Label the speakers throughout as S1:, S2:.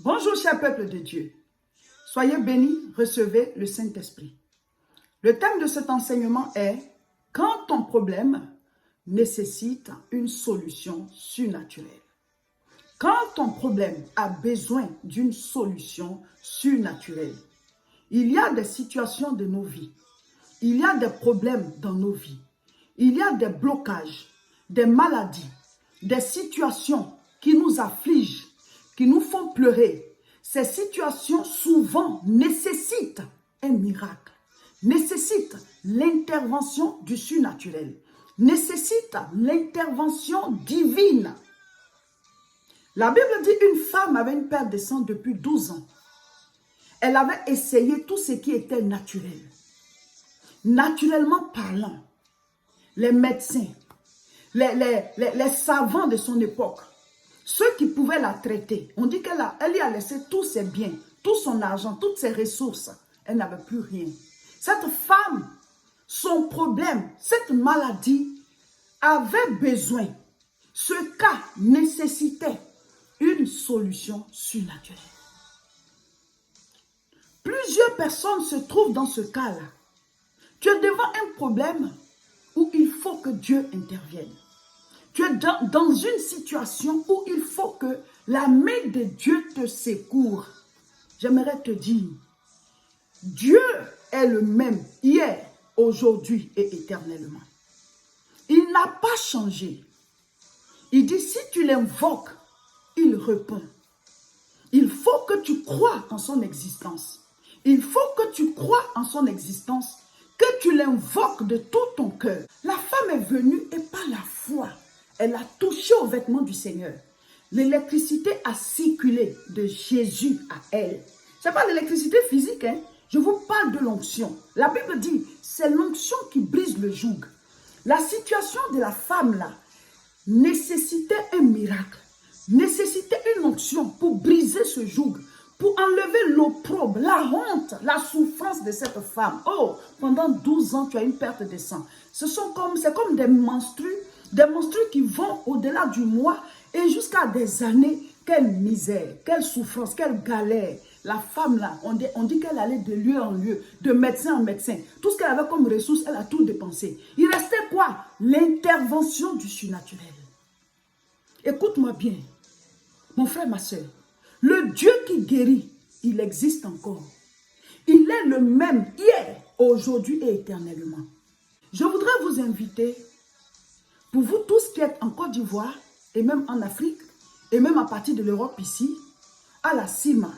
S1: Bonjour, cher peuple de Dieu. Soyez bénis, recevez le Saint-Esprit. Le thème de cet enseignement est « Quand ton problème nécessite une solution surnaturelle ». Quand ton problème a besoin d'une solution surnaturelle, il y a des situations de nos vies, il y a des problèmes dans nos vies, il y a des blocages, des maladies, des situations qui nous affligent, qui nous font pleurer. Ces situations souvent nécessitent un miracle, nécessitent l'intervention du surnaturel, nécessitent l'intervention divine. La Bible dit qu'une femme avait une perte de sang depuis 12 ans. Elle avait essayé tout ce qui était naturel. Naturellement parlant, les médecins, les savants de son époque, ceux qui pouvaient la traiter, on dit qu'elle y a laissé tous ses biens, tout son argent, toutes ses ressources. Elle n'avait plus rien. Cette femme, son problème, cette maladie avait besoin, ce cas nécessitait une solution surnaturelle. Plusieurs personnes se trouvent dans ce cas-là. Tu es devant un problème où il faut que Dieu intervienne. Tu es dans une situation où il faut que la main de Dieu te secoure. J'aimerais te dire, Dieu est le même hier, aujourd'hui et éternellement. Il n'a pas changé. Il dit, si tu l'invoques, il répond. Il faut que tu crois en son existence. Il faut que tu crois en son existence, que tu l'invoques de tout ton cœur. La femme est venue et par la foi, elle a touché aux vêtements du Seigneur. L'électricité a circulé de Jésus à elle. Ce n'est pas l'électricité physique, hein? Je vous parle de l'onction. La Bible dit, c'est l'onction qui brise le joug. La situation de la femme là nécessitait un miracle, nécessitait une onction pour briser ce joug, pour enlever l'opprobre, la honte, la souffrance de cette femme. Oh, pendant 12 ans, tu as une perte de sang. C'est comme des menstrues qui vont au-delà du mois et jusqu'à des années. Quelle misère, quelle souffrance, quelle galère. La femme là, on dit qu'elle allait de lieu en lieu, de médecin en médecin. Tout ce qu'elle avait comme ressources, elle a tout dépensé. Il restait quoi? L'intervention du surnaturel. Écoute-moi bien, mon frère, ma soeur. Le Dieu qui guérit, il existe encore. Il est le même hier, aujourd'hui et éternellement. Je voudrais vous inviter, pour vous tous qui êtes en Côte d'Ivoire, et même en Afrique, et même à partir de l'Europe ici, à la CIMA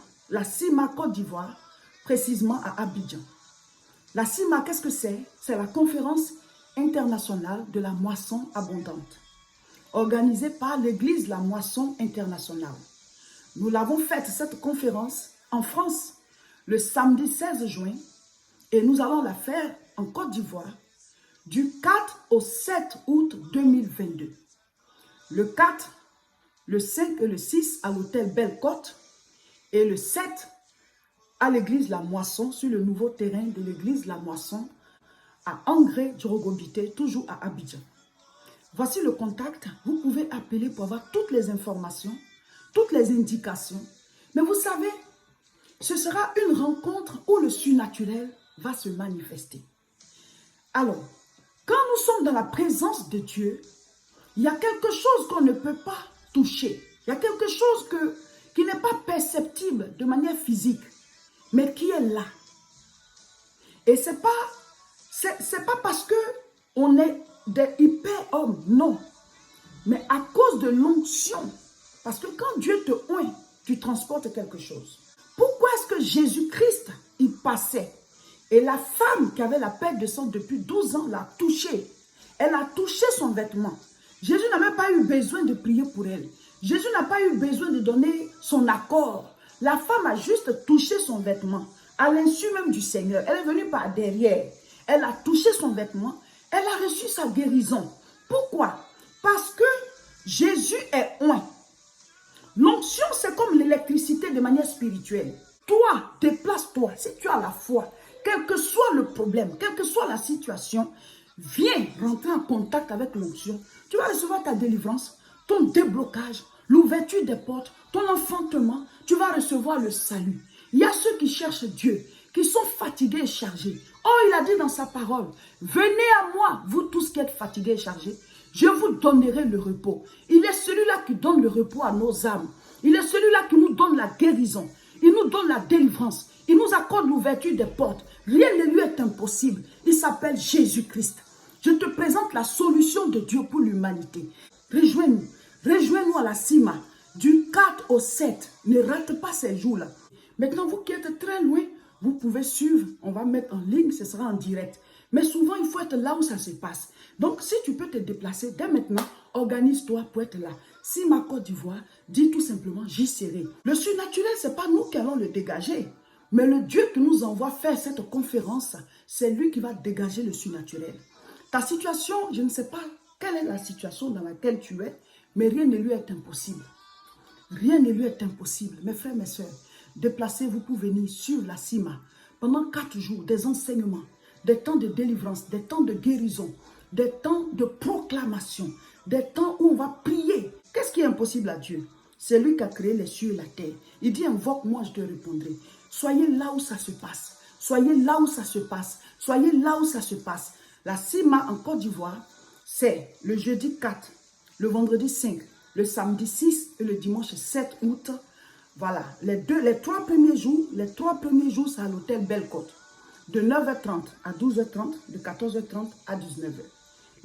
S1: Côte d'Ivoire, précisément à Abidjan. La CIMA, qu'est-ce que c'est? C'est la conférence internationale de la moisson abondante, organisée par l'église La Moisson Internationale. Nous l'avons faite, cette conférence, en France, le samedi 16 juin, et nous allons la faire en Côte d'Ivoire, du 4 au 7 août 2022. Le 4, le 5 et le 6 à l'hôtel Belle-Côte, et le 7 à l'église La Moisson, sur le nouveau terrain de l'église La Moisson, à Angré-Djorogobité, toujours à Abidjan. Voici le contact, vous pouvez appeler pour avoir toutes les informations, toutes les indications. Mais vous savez, ce sera une rencontre où le surnaturel va se manifester. Alors, quand nous sommes dans la présence de Dieu, il y a quelque chose qu'on ne peut pas toucher. Il y a quelque chose qui n'est pas perceptible de manière physique, mais qui est là. Et ce n'est pas parce qu'on est des hyper-hommes, non. Mais à cause de l'onction. Parce que quand Dieu te oint, tu transportes quelque chose. Pourquoi est-ce que Jésus-Christ, il passait? Et la femme qui avait la perte de sang depuis 12 ans l'a touché. Elle a touché son vêtement. Jésus n'a même pas eu besoin de prier pour elle. Jésus n'a pas eu besoin de donner son accord. La femme a juste touché son vêtement, à l'insu même du Seigneur. Elle est venue par derrière. Elle a touché son vêtement. Elle a reçu sa guérison. Pourquoi? Parce que Jésus est oint. L'onction, c'est comme l'électricité de manière spirituelle. Toi, déplace-toi. Si tu as la foi, quel que soit le problème, quelle que soit la situation, viens rentrer en contact avec l'onction. Tu vas recevoir ta délivrance, ton déblocage, l'ouverture des portes, ton enfantement, tu vas recevoir le salut. Il y a ceux qui cherchent Dieu, qui sont fatigués et chargés. Oh, il a dit dans sa parole, venez à moi, vous tous qui êtes fatigués et chargés, je vous donnerai le repos. Il est celui-là qui donne le repos à nos âmes. Il est celui-là qui nous donne la guérison. Il nous donne la délivrance. Il nous accorde l'ouverture des portes. Rien ne lui est impossible. Il s'appelle Jésus-Christ. Je te présente la solution de Dieu pour l'humanité. Rejoins-nous. Rejoins-nous à la CIMA du 4 au 7. Ne rate pas ces jours-là. Maintenant, vous qui êtes très loin, vous pouvez suivre. On va mettre en ligne, ce sera en direct. Mais souvent, il faut être là où ça se passe. Donc, si tu peux te déplacer dès maintenant, organise-toi pour être là. CIMA Côte d'Ivoire, dis tout simplement, j'y serai. Le surnaturel, ce n'est pas nous qui allons le dégager. Mais le Dieu qui nous envoie faire cette conférence, c'est lui qui va dégager le surnaturel. Ta situation, je ne sais pas quelle est la situation dans laquelle tu es, mais rien ne lui est impossible. Rien ne lui est impossible. Mes frères, mes soeurs, déplacez-vous pour venir sur la CIMA. Pendant 4 jours, des enseignements, des temps de délivrance, des temps de guérison, des temps de proclamation, des temps où on va prier. Qu'est-ce qui est impossible à Dieu? C'est lui qui a créé les cieux et la terre. Il dit, invoque-moi, je te répondrai. Soyez là où ça se passe. Soyez là où ça se passe. Soyez là où ça se passe. La CIMA en Côte d'Ivoire, c'est le jeudi 4, le vendredi 5, le samedi 6 et le dimanche 7 août. Voilà, les 3 premiers jours, c'est à l'hôtel Belle-Côte. De 9h30 à 12h30, de 14h30 à 19h.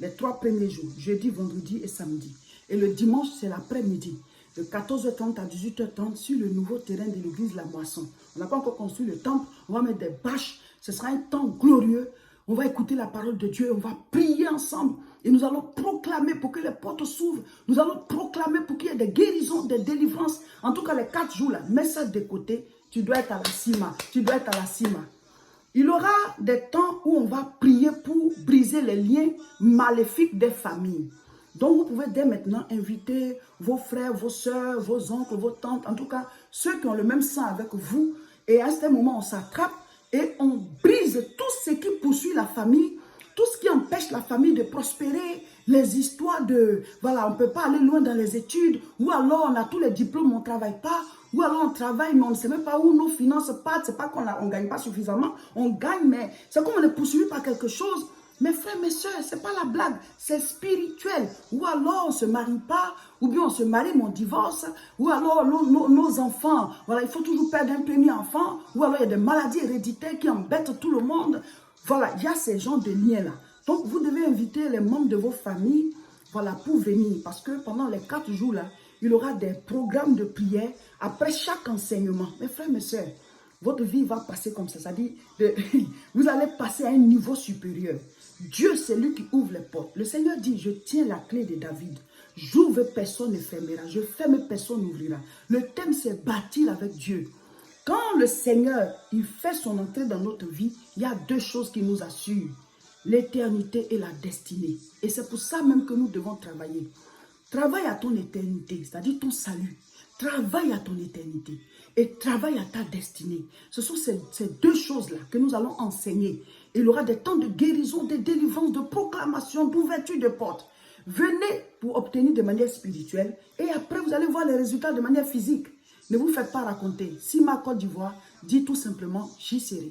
S1: Les 3 premiers jours, jeudi, vendredi et samedi. Et le dimanche, c'est l'après-midi. De 14h30 à 18h30 sur le nouveau terrain de l'église La Moisson. On n'a pas encore construit le temple, on va mettre des bâches. Ce sera un temps glorieux. On va écouter la parole de Dieu, on va prier ensemble. Et nous allons proclamer pour que les portes s'ouvrent. Nous allons proclamer pour qu'il y ait des guérisons, des délivrances. En tout cas, les 4 jours là, mets ça de côté. Tu dois être à la CIMA. Tu dois être à la CIMA. Il y aura des temps où on va prier pour briser les liens maléfiques des familles. Donc, vous pouvez dès maintenant inviter vos frères, vos soeurs, vos oncles, vos tantes, en tout cas, ceux qui ont le même sang avec vous. Et à ce moment, on s'attrape et on brise tout ce qui poursuit la famille, tout ce qui empêche la famille de prospérer, les histoires de, voilà, on ne peut pas aller loin dans les études, ou alors on a tous les diplômes, on ne travaille pas, ou alors on travaille, mais on ne sait même pas où nos finances partent, c'est pas qu'on ne gagne pas suffisamment, on gagne, mais c'est comme on est poursuivi par quelque chose. Mes frères, mes soeurs, ce n'est pas la blague, c'est spirituel. Ou alors on ne se marie pas, ou bien on se marie mais on divorce, ou alors nos enfants, voilà, il faut toujours perdre un premier enfant, ou alors il y a des maladies héréditaires qui embêtent tout le monde. Voilà, il y a ces genres de liens-là. Donc vous devez inviter les membres de vos familles, voilà, pour venir, parce que pendant les 4 jours-là, il y aura des programmes de prière après chaque enseignement. Mes frères, mes soeurs, votre vie va passer comme ça, c'est-à-dire vous allez passer à un niveau supérieur. Dieu, c'est lui qui ouvre les portes. Le Seigneur dit, je tiens la clé de David. J'ouvre, personne ne fermera. Je ferme, personne n'ouvrira. Le thème, c'est bâtir avec Dieu. Quand le Seigneur, il fait son entrée dans notre vie, il y a 2 choses qui nous assurent. L'éternité et la destinée. Et c'est pour ça même que nous devons travailler. Travaille à ton éternité, c'est-à-dire ton salut. Travaille à ton éternité et travaille à ta destinée. Ce sont ces 2 choses-là que nous allons enseigner. Il y aura des temps de guérison, de délivrance, de proclamation, d'ouverture de portes. Venez pour obtenir de manière spirituelle et après vous allez voir les résultats de manière physique. Ne vous faites pas raconter. CIMA Côte d'Ivoire, dit tout simplement, j'y serai.